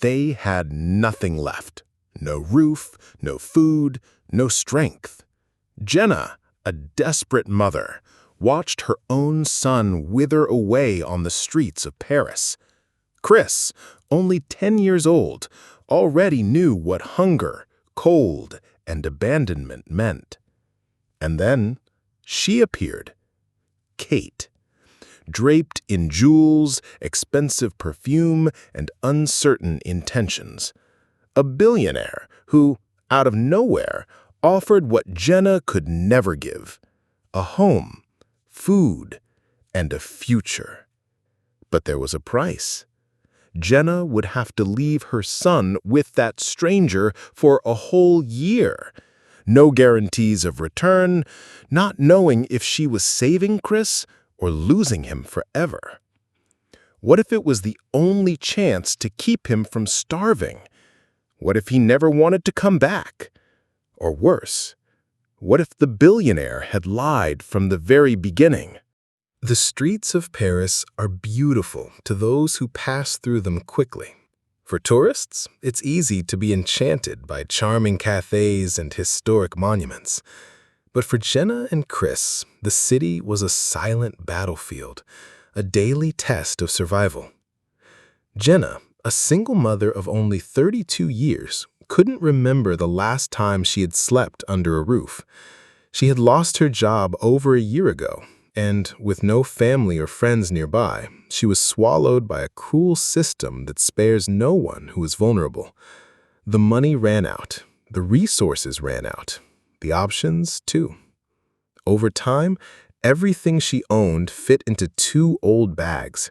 They had nothing left. No roof, no food, no strength. Jenna, a desperate mother, watched her own son wither away on the streets of Paris. Chris, only 10 years old, already knew what hunger, cold, and abandonment meant. And then she appeared. Kate. Draped in jewels, expensive perfume, and uncertain intentions. A billionaire who, out of nowhere, offered what Jenna could never give: a home, food, and a future. But there was a price. Jenna would have to leave her son with that stranger for a whole year. No guarantees of return, not knowing if she was saving Chris or losing him forever. What if it was the only chance to keep him from starving? What if he never wanted to come back? Or worse, what if the billionaire had lied from the very beginning? The streets of Paris are beautiful to those who pass through them quickly. For tourists, it's easy to be enchanted by charming cafes and historic monuments. But for Jenna and Chris, the city was a silent battlefield, a daily test of survival. Jenna, a single mother of only 32 years, couldn't remember the last time she had slept under a roof. She had lost her job over a year ago, and with no family or friends nearby, she was swallowed by a cruel system that spares no one who is vulnerable. The money ran out, the resources ran out, the options too. Over time, everything she owned fit into 2 old bags.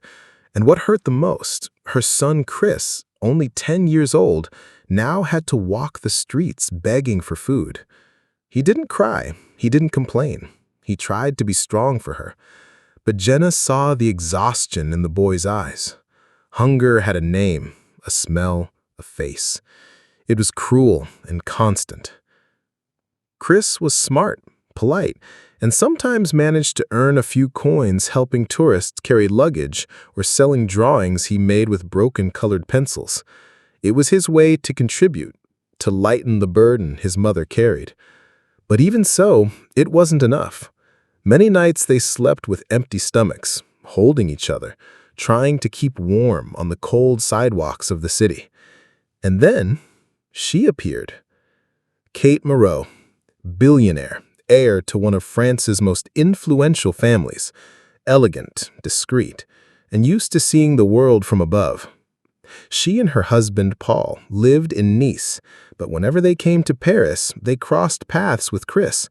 And what hurt the most, her son Chris, only 10 years old, now had to walk the streets begging for food. He didn't cry, he didn't complain. He tried to be strong for her. But Jenna saw the exhaustion in the boy's eyes. Hunger had a name, a smell, a face. It was cruel and constant. Chris was smart, polite, and sometimes managed to earn a few coins helping tourists carry luggage or selling drawings he made with broken colored pencils. It was his way to contribute, to lighten the burden his mother carried. But even so, it wasn't enough. Many nights they slept with empty stomachs, holding each other, trying to keep warm on the cold sidewalks of the city. And then she appeared. Kate Moreau, billionaire, heir to one of France's most influential families, elegant, discreet, and used to seeing the world from above. She and her husband, Paul, lived in Nice, but whenever they came to Paris, they crossed paths with Chris.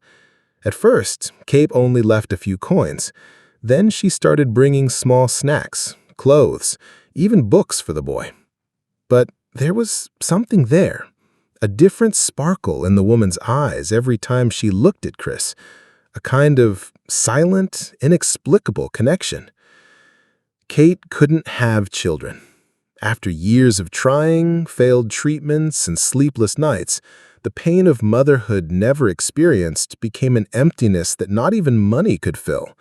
At first, Kate only left a few coins. Then she started bringing small snacks, clothes, even books for the boy. But there was something there. A different sparkle in the woman's eyes every time she looked at Chris, a kind of silent, inexplicable connection. Kate couldn't have children. After years of trying, failed treatments, and sleepless nights, the pain of motherhood never experienced became an emptiness that not even money could fill.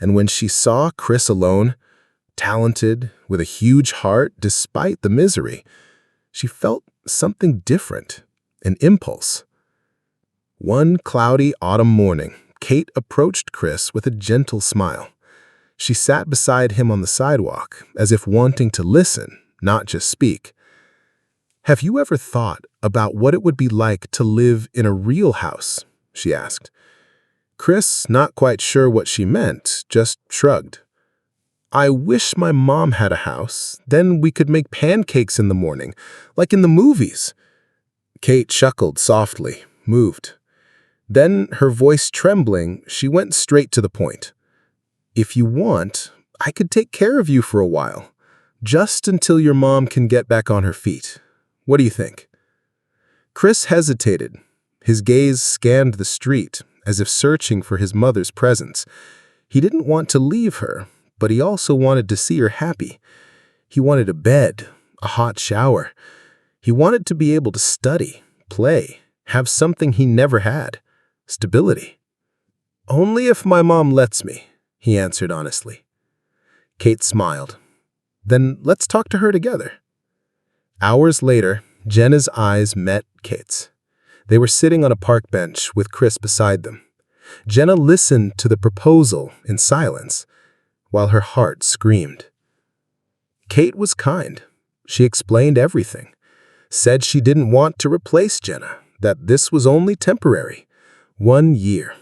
And when she saw Chris alone, talented, with a huge heart despite the misery, she felt something different, an impulse. One cloudy autumn morning, Kate approached Chris with a gentle smile. She sat beside him on the sidewalk, as if wanting to listen, not just speak. "Have you ever thought about what it would be like to live in a real house?" she asked. Chris, not quite sure what she meant, just shrugged. "I wish my mom had a house. Then we could make pancakes in the morning, like in the movies." Kate chuckled softly, moved. Then, her voice trembling, she went straight to the point. "If you want, I could take care of you for a while, just until your mom can get back on her feet. What do you think?" Chris hesitated. His gaze scanned the street, as if searching for his mother's presence. He didn't want to leave her, but he also wanted to see her happy. He wanted a bed, a hot shower. He wanted to be able to study, play, have something he never had: stability. "Only if my mom lets me," he answered honestly. Kate smiled. "Then let's talk to her together." Hours later, Jenna's eyes met Kate's. They were sitting on a park bench with Chris beside them. Jenna listened to the proposal in silence, while her heart screamed. Kate was kind. She explained everything, said she didn't want to replace Jenna, that this was only temporary. 1 year.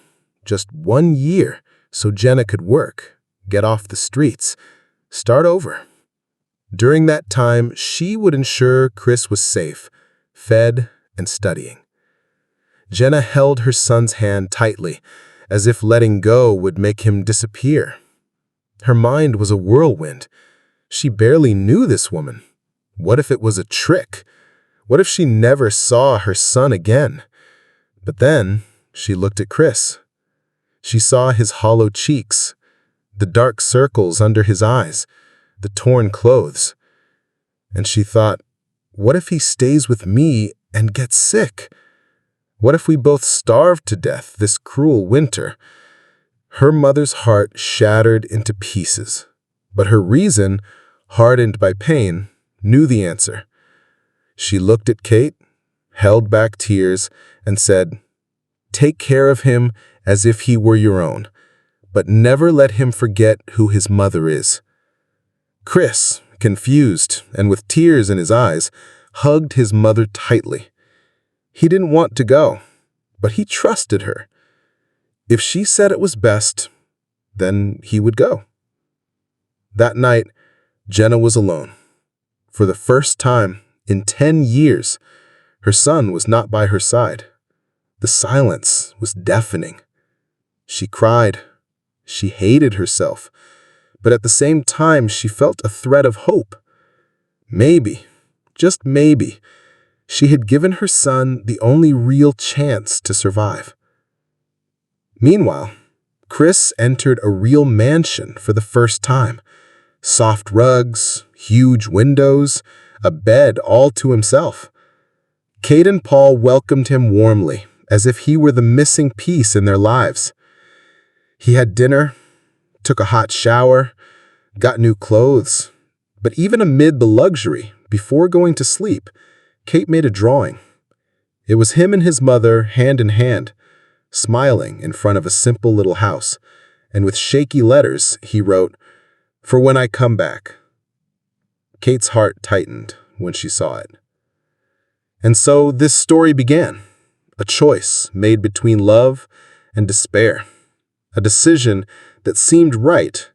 Just 1 year, so Jenna could work, get off the streets, start over. During that time, she would ensure Chris was safe, fed, and studying. Jenna held her son's hand tightly, as if letting go would make him disappear. Her mind was a whirlwind. She barely knew this woman. What if it was a trick? What if she never saw her son again? But then she looked at Chris. She saw his hollow cheeks, the dark circles under his eyes, the torn clothes. And she thought, what if he stays with me and gets sick? What if we both starve to death this cruel winter? Her mother's heart shattered into pieces, but her reason, hardened by pain, knew the answer. She looked at Kate, held back tears, and said, "Take care of him as if he were your own, but never let him forget who his mother is." Chris, confused and with tears in his eyes, hugged his mother tightly. He didn't want to go, but he trusted her. If she said it was best, then he would go. That night, Jenna was alone. For the first time in 10 years, her son was not by her side. The silence was deafening. She cried. She hated herself. But at the same time, she felt a thread of hope. Maybe, just maybe, she had given her son the only real chance to survive. Meanwhile, Chris entered a real mansion for the first time. Soft rugs, huge windows, a bed all to himself. Kate and Paul welcomed him warmly, as if he were the missing piece in their lives. He had dinner, took a hot shower, got new clothes. But even amid the luxury, before going to sleep, Kate made a drawing. It was him and his mother hand in hand, smiling in front of a simple little house, and with shaky letters he wrote, "For when I come back." Kate's heart tightened when she saw it. And so this story began, a choice made between love and despair, a decision that seemed right,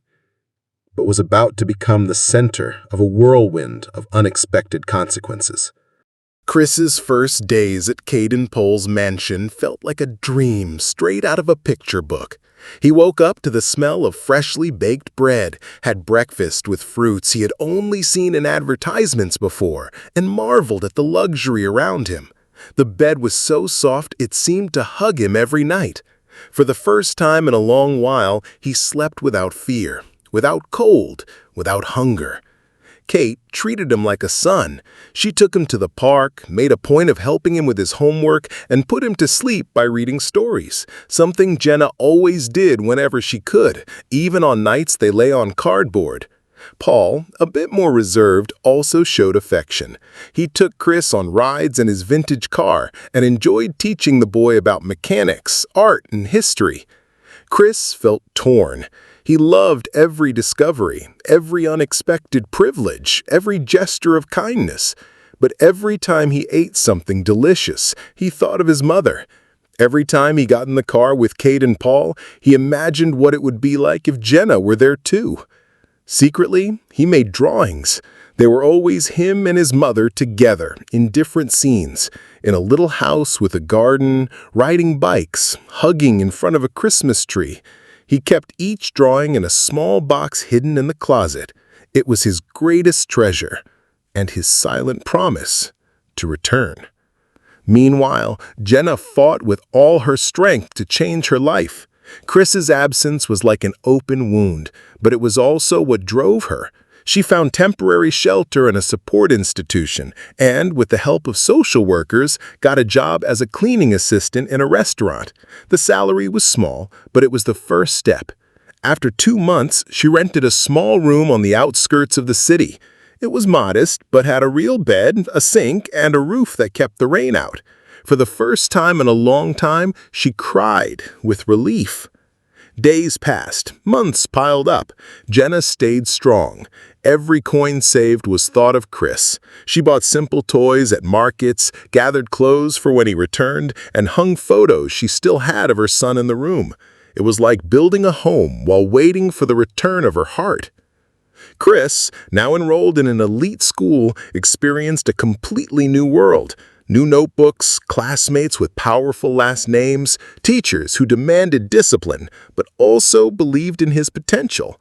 but was about to become the center of a whirlwind of unexpected consequences. Chris's first days at Kate and Paul's mansion felt like a dream straight out of a picture book. He woke up to the smell of freshly baked bread, had breakfast with fruits he had only seen in advertisements before, and marveled at the luxury around him. The bed was so soft it seemed to hug him every night. For the first time in a long while, he slept without fear, without cold, without hunger. Kate treated him like a son. She took him to the park, made a point of helping him with his homework, and put him to sleep by reading stories, something Jenna always did whenever she could, even on nights they lay on cardboard. Paul, a bit more reserved, also showed affection. He took Chris on rides in his vintage car and enjoyed teaching the boy about mechanics, art, and history. Chris felt torn. He loved every discovery, every unexpected privilege, every gesture of kindness. But every time he ate something delicious, he thought of his mother. Every time he got in the car with Kate and Paul, he imagined what it would be like if Jenna were there too. Secretly, he made drawings. There were always him and his mother together in different scenes, in a little house with a garden, riding bikes, hugging in front of a Christmas tree. He kept each drawing in a small box hidden in the closet. It was his greatest treasure, and his silent promise to return. Meanwhile, Jenna fought with all her strength to change her life. Chris's absence was like an open wound, but it was also what drove her. She found temporary shelter in a support institution and, with the help of social workers, got a job as a cleaning assistant in a restaurant. The salary was small, but it was the first step. After 2 months, she rented a small room on the outskirts of the city. It was modest, but had a real bed, a sink, and a roof that kept the rain out. For the first time in a long time, she cried with relief. Days passed, months piled up. Jenna stayed strong. Every coin saved was thought of Chris. She bought simple toys at markets, gathered clothes for when he returned, and hung photos she still had of her son in the room. It was like building a home while waiting for the return of her heart. Chris, now enrolled in an elite school, experienced a completely new world. New notebooks, classmates with powerful last names, teachers who demanded discipline, but also believed in his potential.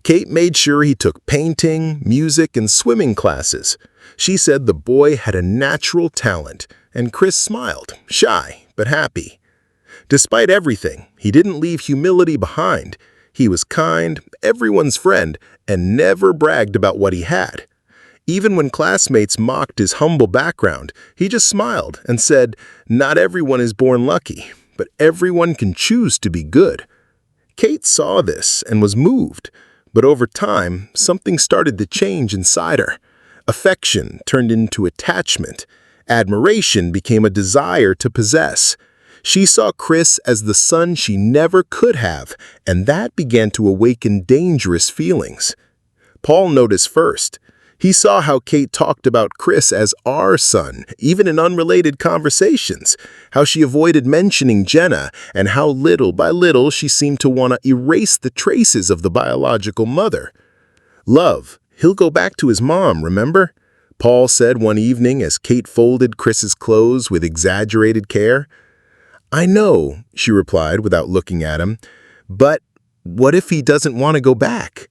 Kate made sure he took painting, music, and swimming classes. She said the boy had a natural talent, and Chris smiled, shy but happy. Despite everything, he didn't leave humility behind. He was kind, everyone's friend, and never bragged about what he had. Even when classmates mocked his humble background, he just smiled and said, "Not everyone is born lucky, but everyone can choose to be good." Kate saw this and was moved, but over time, something started to change inside her. Affection turned into attachment. Admiration became a desire to possess. She saw Chris as the son she never could have, and that began to awaken dangerous feelings. Paul noticed first. He saw how Kate talked about Chris as our son, even in unrelated conversations, how she avoided mentioning Jenna, and how little by little she seemed to want to erase the traces of the biological mother. "Love, he'll go back to his mom, remember?" Paul said one evening as Kate folded Chris's clothes with exaggerated care. "I know," she replied without looking at him, "but what if he doesn't want to go back?"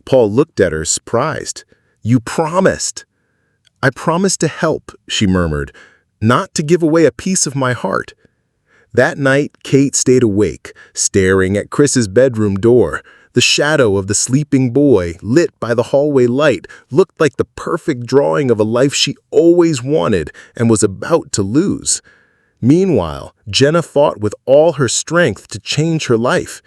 Paul looked at her, surprised. "You promised." "I promised to help," she murmured, "not to give away a piece of my heart." That night, Kate stayed awake, staring at Chris's bedroom door. The shadow of the sleeping boy, lit by the hallway light, looked like the perfect drawing of a life she always wanted and was about to lose. Meanwhile, Jenna fought with all her strength to change her life.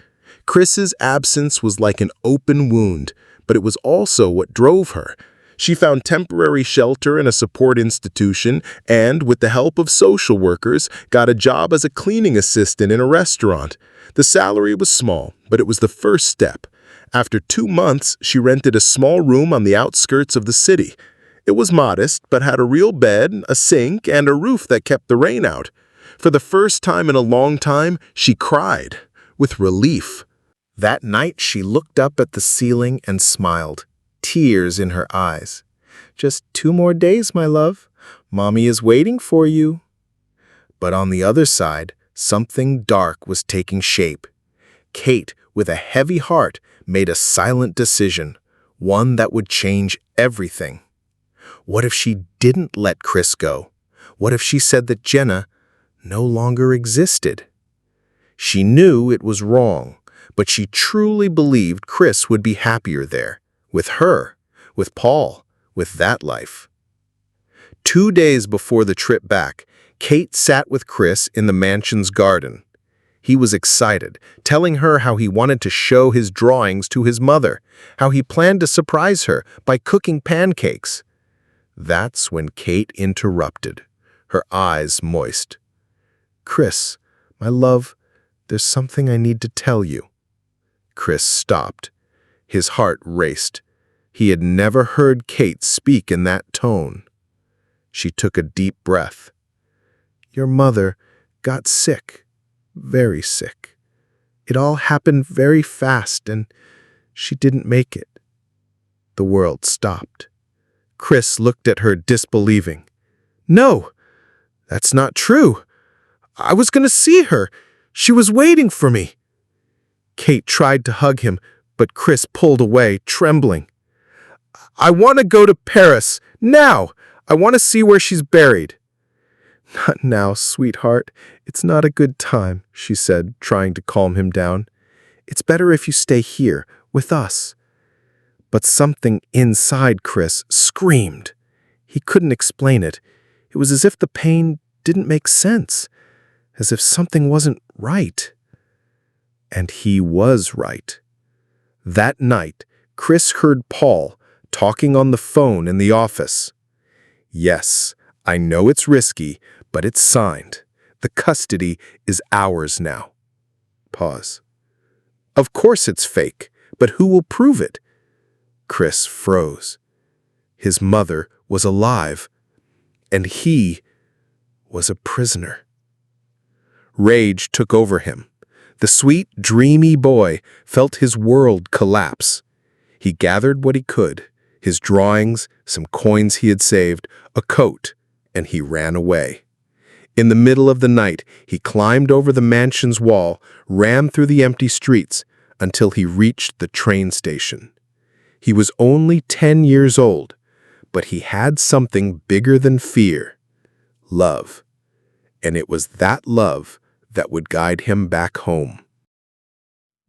Chris's absence was like an open wound, but it was also what drove her. She found temporary shelter in a support institution and, with the help of social workers, got a job as a cleaning assistant in a restaurant. The salary was small, but it was the first step. After 2 months, she rented a small room on the outskirts of the city. It was modest, but had a real bed, a sink, and a roof that kept the rain out. For the first time in a long time, she cried, with relief. That night, she looked up at the ceiling and smiled, tears in her eyes. "Just 2 more days, my love. Mommy is waiting for you." But on the other side, something dark was taking shape. Kate, with a heavy heart, made a silent decision, one that would change everything. What if she didn't let Chris go? What if she said that Jenna no longer existed? She knew it was wrong, but she truly believed Chris would be happier there, with her, with Paul, with that life. 2 days before the trip back, Kate sat with Chris in the mansion's garden. He was excited, telling her how he wanted to show his drawings to his mother, how he planned to surprise her by cooking pancakes. That's when Kate interrupted, her eyes moist. "Chris, my love, there's something I need to tell you." Chris stopped. His heart raced. He had never heard Kate speak in that tone. She took a deep breath. "Your mother got sick, very sick. It all happened very fast, and she didn't make it." The world stopped. Chris looked at her disbelieving. "No, that's not true. I was going to see her. She was waiting for me." Kate tried to hug him, but Chris pulled away, trembling. "I want to go to Paris, now. I want to see where she's buried." "Not now, sweetheart. It's not a good time," she said, trying to calm him down. "It's better if you stay here, with us." But something inside Chris screamed. He couldn't explain it. It was as if the pain didn't make sense, as if something wasn't right. And he was right. That night, Chris heard Paul talking on the phone in the office. Yes, I know it's risky, but it's signed. The custody is ours now. Pause. Of course it's fake, but who will prove it? Chris froze. His mother was alive, and he was a prisoner. Rage took over him. The sweet, dreamy boy felt his world collapse. He gathered what he could, his drawings, some coins he had saved, a coat, and he ran away. In the middle of the night, he climbed over the mansion's wall, ran through the empty streets, until he reached the train station. He was only 10 years old, but he had something bigger than fear: love. And it was that love that would guide him back home.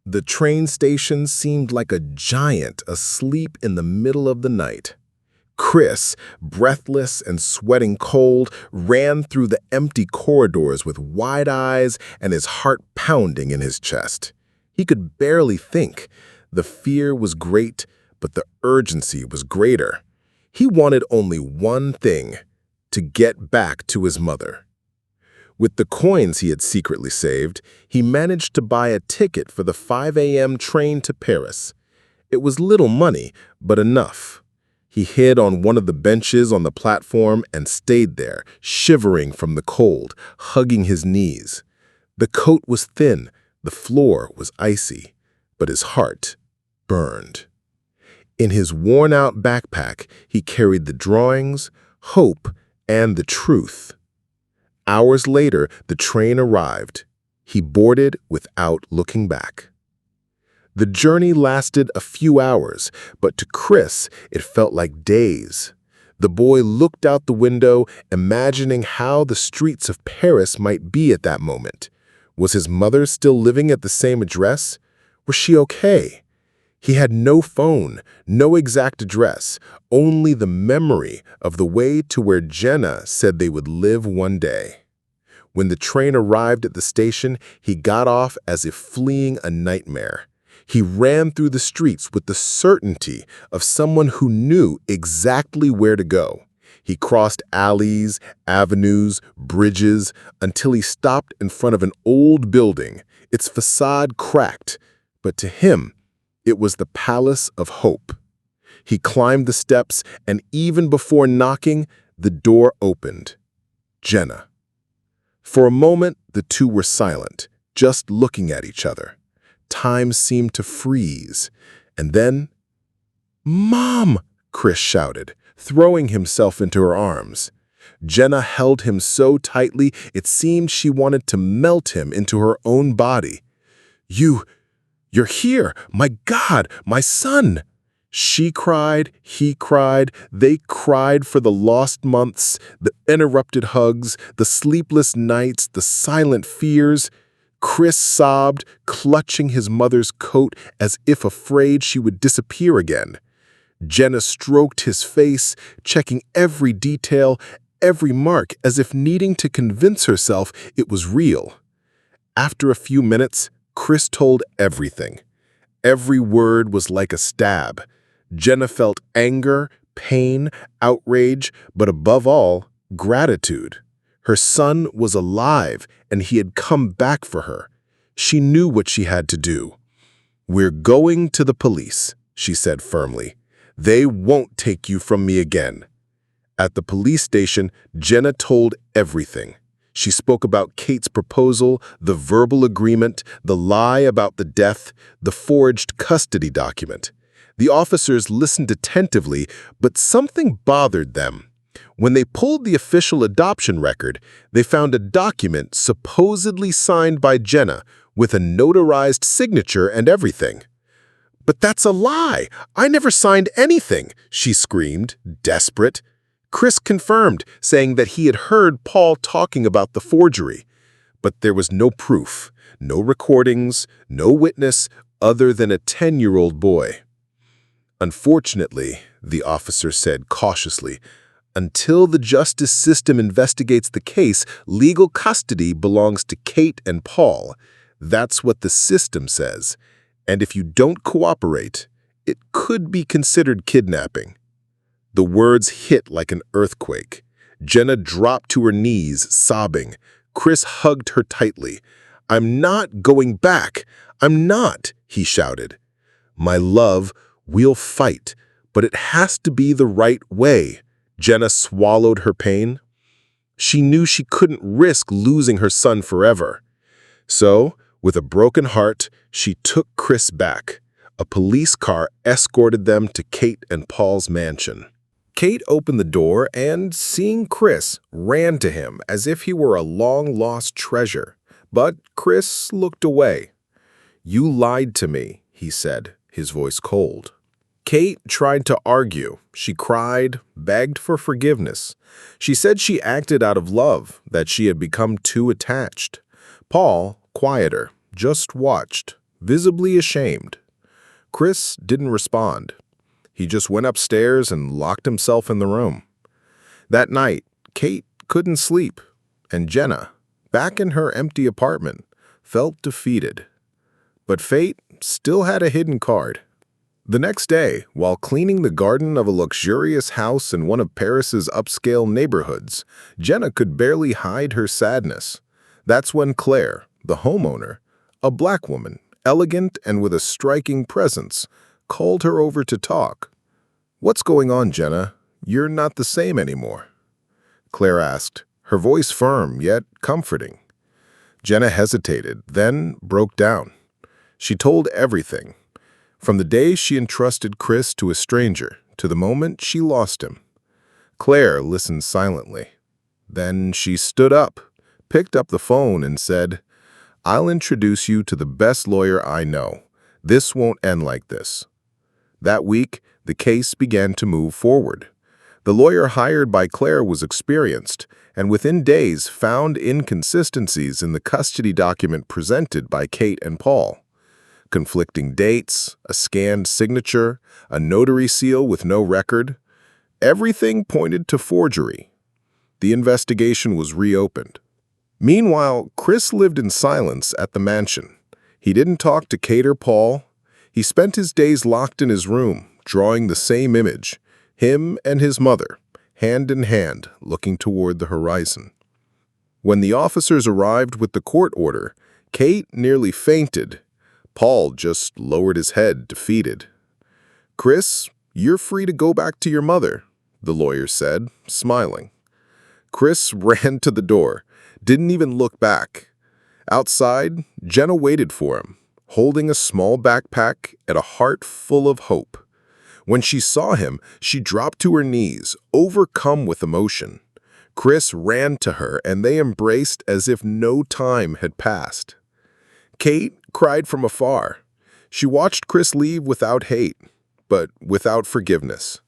The train station seemed like a giant asleep in the middle of the night. Chris, breathless and sweating cold, ran through the empty corridors with wide eyes and his heart pounding in his chest. He could barely think. The fear was great, but the urgency was greater. He wanted only one thing: to get back to his mother. With the coins he had secretly saved, he managed to buy a ticket for the 5 a.m. train to Paris. It was little money, but enough. He hid on one of the benches on the platform and stayed there, shivering from the cold, hugging his knees. The coat was thin, the floor was icy, but his heart burned. In his worn-out backpack, he carried the drawings, hope, and the truth. Hours later, the train arrived. He boarded without looking back. The journey lasted a few hours, but to Chris, it felt like days. The boy looked out the window, imagining how the streets of Paris might be at that moment. Was his mother still living at the same address? Was she okay? He had no phone, no exact address, only the memory of the way to where Jenna said they would live one day. When the train arrived at the station, he got off as if fleeing a nightmare. He ran through the streets with the certainty of someone who knew exactly where to go. He crossed alleys, avenues, bridges, until he stopped in front of an old building, its facade cracked. But to him, it was the Palace of Hope. He climbed the steps, and even before knocking, the door opened. Jenna. For a moment, the two were silent, just looking at each other. Time seemed to freeze. And then, "Mom!" Chris shouted, throwing himself into her arms. Jenna held him so tightly it seemed she wanted to melt him into her own body. You're here! My God, my son!" She cried, he cried, they cried for the lost months, the interrupted hugs, the sleepless nights, the silent fears. Chris sobbed, clutching his mother's coat as if afraid she would disappear again. Jenna stroked his face, checking every detail, every mark, as if needing to convince herself it was real. After a few minutes, Chris told everything. Every word was like a stab. Jenna felt anger, pain, outrage, but above all, gratitude. Her son was alive, and he had come back for her. She knew what she had to do. "We're going to the police," she said firmly. "They won't take you from me again." At the police station, Jenna told everything. She spoke about Kate's proposal, the verbal agreement, the lie about the death, the forged custody document. The officers listened attentively, but something bothered them. When they pulled the official adoption record, they found a document supposedly signed by Jenna with a notarized signature and everything. "But that's a lie! I never signed anything!" she screamed, desperate. Chris confirmed, saying that he had heard Paul talking about the forgery. But there was no proof, no recordings, no witness other than a 10-year-old boy. "Unfortunately," the officer said cautiously, "until the justice system investigates the case, legal custody belongs to Kate and Paul. That's what the system says. And if you don't cooperate, it could be considered kidnapping. The words hit like an earthquake. Jenna dropped to her knees, sobbing. Chris hugged her tightly. "I'm not going back. I'm not," he shouted. "My love, we'll fight, but it has to be the right way." Jenna swallowed her pain. She knew she couldn't risk losing her son forever. So, with a broken heart, she took Chris back. A police car escorted them to Kate and Paul's mansion. Kate opened the door and, seeing Chris, ran to him as if he were a long-lost treasure. But Chris looked away. "You lied to me," he said, his voice cold. Kate tried to argue. She cried, begged for forgiveness. She said she acted out of love, that she had become too attached. Paul, quieter, just watched, visibly ashamed. Chris didn't respond. He just went upstairs and locked himself in the room. That night, Kate couldn't sleep, and Jenna, back in her empty apartment, felt defeated. But fate still had a hidden card. The next day, while cleaning the garden of a luxurious house in one of Paris's upscale neighborhoods, Jenna could barely hide her sadness. That's when Claire, the homeowner, a black woman, elegant and with a striking presence, called her over to talk. "What's going on, Jenna? You're not the same anymore," Claire asked, her voice firm yet comforting. Jenna hesitated, then broke down. She told everything, from the day she entrusted Chris to a stranger to the moment she lost him. Claire listened silently. Then she stood up, picked up the phone and said, "I'll introduce you to the best lawyer I know. This won't end like this." That week, the case began to move forward. The lawyer hired by Claire was experienced, and within days found inconsistencies in the custody document presented by Kate and Paul. Conflicting dates, a scanned signature, a notary seal with no record. Everything pointed to forgery. The investigation was reopened. Meanwhile, Chris lived in silence at the mansion. He didn't talk to Kate or Paul. He spent his days locked in his room, drawing the same image, him and his mother, hand in hand, looking toward the horizon. When the officers arrived with the court order, Kate nearly fainted. Paul just lowered his head, defeated. "Chris, you're free to go back to your mother," the lawyer said, smiling. Chris ran to the door, didn't even look back. Outside, Jenna waited for him, holding a small backpack and a heart full of hope. When she saw him, she dropped to her knees, overcome with emotion. Chris ran to her, and they embraced as if no time had passed. Kate cried from afar. She watched Chris leave without hate, but without forgiveness.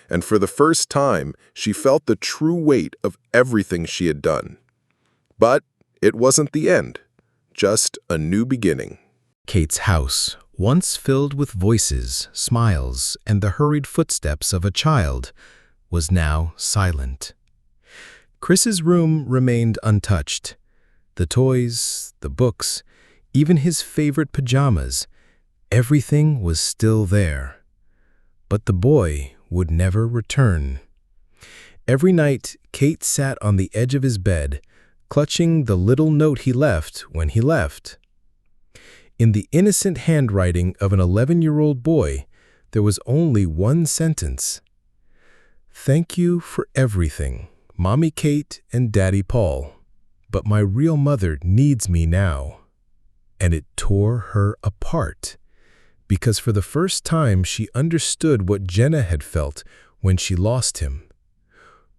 And for the first time, she felt the true weight of everything she had done. But it wasn't the end, just a new beginning. Kate's house, once filled with voices, smiles, and the hurried footsteps of a child, was now silent. Chris's room remained untouched. The toys, the books, even his favorite pajamas, everything was still there. But the boy would never return. Every night, Kate sat on the edge of his bed, clutching the little note he left when he left. In the innocent handwriting of an 11-year-old boy, there was only one sentence. "Thank you for everything, Mommy Kate and Daddy Paul, but my real mother needs me now." And it tore her apart, because for the first time she understood what Jenna had felt when she lost him.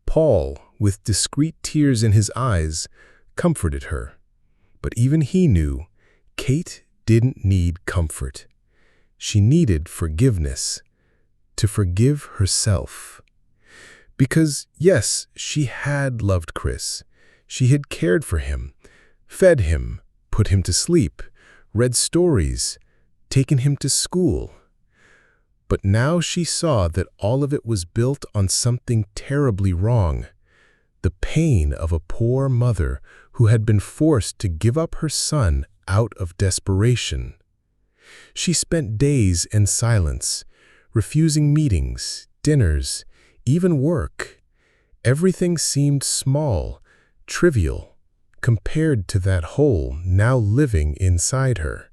Paul, with discreet tears in his eyes, comforted her. But even he knew Kate didn't need comfort. She needed forgiveness, to forgive herself. Because, yes, she had loved Chris. She had cared for him, fed him, put him to sleep, read stories, taken him to school. But now she saw that all of it was built on something terribly wrong. The pain of a poor mother who had been forced to give up her son out of desperation. She spent days in silence, refusing meetings, dinners, even work. Everything seemed small, trivial, compared to that hole now living inside her.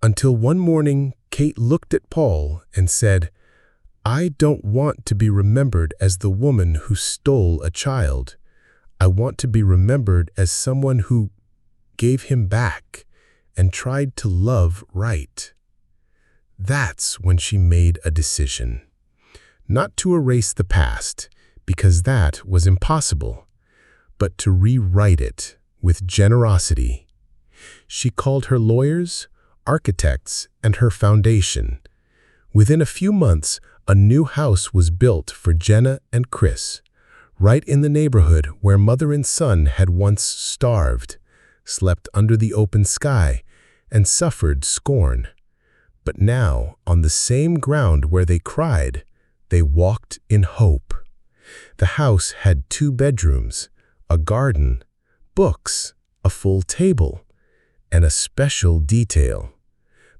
Until one morning, Kate looked at Paul and said, "I don't want to be remembered as the woman who stole a child. I want to be remembered as someone who gave him back and tried to love right." That's when she made a decision. Not to erase the past, because that was impossible, but to rewrite it with generosity. She called her lawyers, architects, and her foundation. Within a few months, a new house was built for Jenna and Chris, right in the neighborhood where mother and son had once starved, slept under the open sky, and suffered scorn. But now, on the same ground where they cried, they walked in hope. The house had 2 bedrooms, a garden, books, a full table, and a special detail.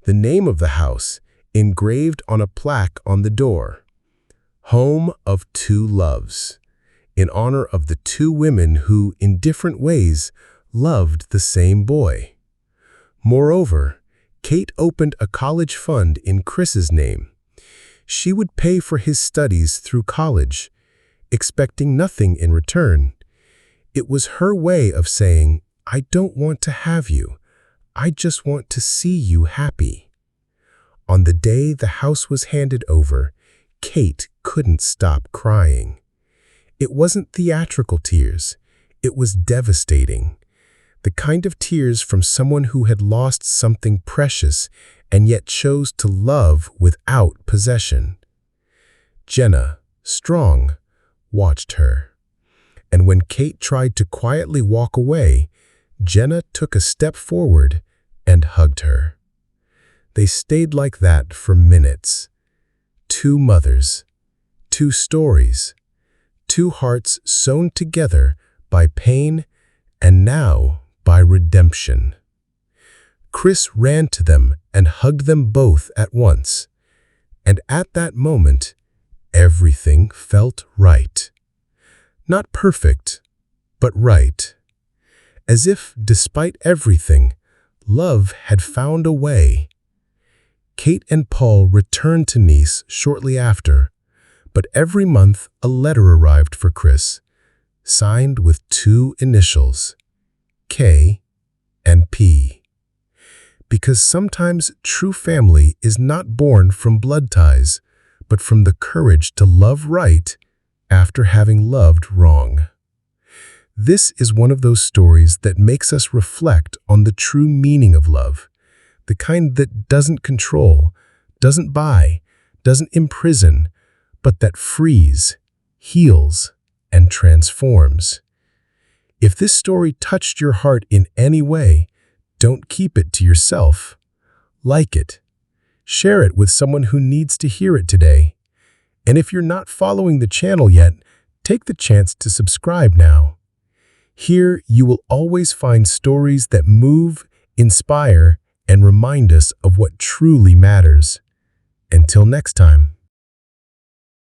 The name of the house engraved on a plaque on the door, "Home of 2 Loves," in honor of the 2 women who, in different ways, loved the same boy. Moreover, Kate opened a college fund in Chris's name. She would pay for his studies through college, expecting nothing in return. It was her way of saying, "I don't want to have you. I just want to see you happy." On the day the house was handed over, Kate couldn't stop crying. It wasn't theatrical tears. It was devastating. The kind of tears from someone who had lost something precious and yet chose to love without possession. Jenna, strong, watched her. And when Kate tried to quietly walk away, Jenna took a step forward and hugged her. They stayed like that for minutes. 2 mothers, 2 stories, 2 hearts sewn together by pain and now by redemption. Chris ran to them and hugged them both at once. And at that moment, everything felt right. Not perfect, but right. As if, despite everything, love had found a way. Kate and Paul returned to Nice shortly after, but every month a letter arrived for Chris, signed with 2 initials, K and P. Because sometimes true family is not born from blood ties, but from the courage to love right after having loved wrong. This is one of those stories that makes us reflect on the true meaning of love, the kind that doesn't control, doesn't buy, doesn't imprison, but that frees, heals, and transforms. If this story touched your heart in any way, don't keep it to yourself. Like it. Share it with someone who needs to hear it today. And if you're not following the channel yet, take the chance to subscribe now. Here, you will always find stories that move, inspire, and remind us of what truly matters. Until next time.